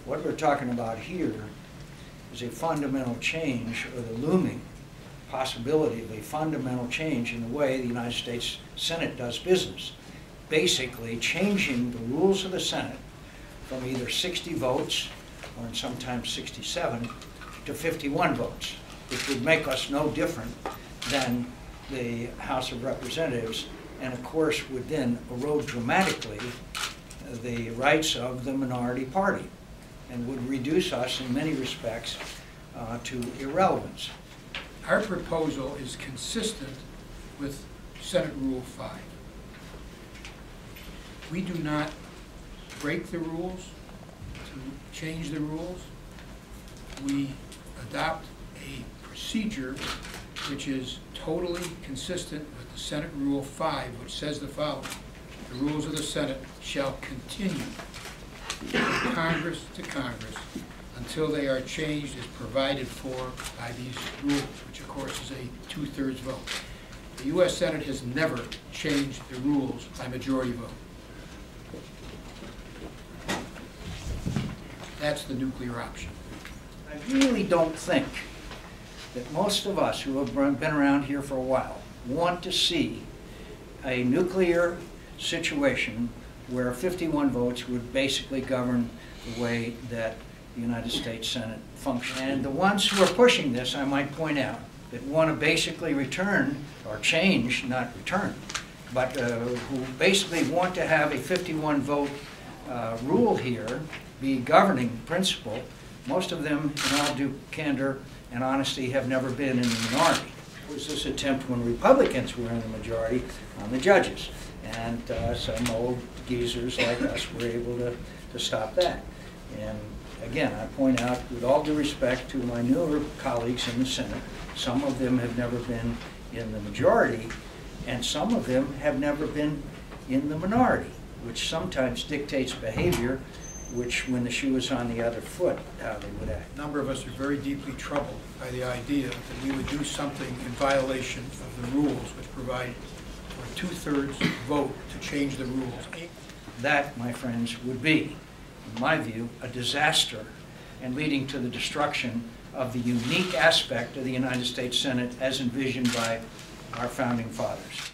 What we're talking about here is a fundamental change, or the looming possibility of a fundamental change in the way the United States Senate does business. Basically changing the rules of the Senate from either 60 votes, or sometimes 67, to 51 votes, which would make us no different than the House of Representatives, and of course would then erode dramatically the rights of the minority party, and would reduce us in many respects to irrelevance. Our proposal is consistent with Senate Rule 5. We do not break the rules to change the rules. We adopt a procedure which is totally consistent with the Senate Rule 5, which says the following: the rules of the Senate shall continue from Congress to Congress until they are changed as provided for by these rules, which of course is a 2/3 vote. The U.S. Senate has never changed the rules by majority vote. That's the nuclear option. I really don't think that most of us who have been around here for a while want to see a nuclear situation where 51 votes would basically govern the way that the United States Senate functions. And the ones who are pushing this, I might point out, that want to basically return, or change, not return, but who basically want to have a 51 vote rule here be governing principle, most of them, in all due candor and honesty, have never been in the minority. It was this attempt when Republicans were in the majority on the judges, and some old geezers like us were able to stop that. And again, I point out, with all due respect to my newer colleagues in the Senate, some of them have never been in the majority, and some of them have never been in the minority, which sometimes dictates behavior which, when the shoe is on the other foot, how they would act. A number of us are very deeply troubled by the idea that we would do something in violation of the rules which provide for a 2/3 vote to change the rules. That, my friends, would be, in my view, a disaster, and leading to the destruction of the unique aspect of the United States Senate as envisioned by our founding fathers.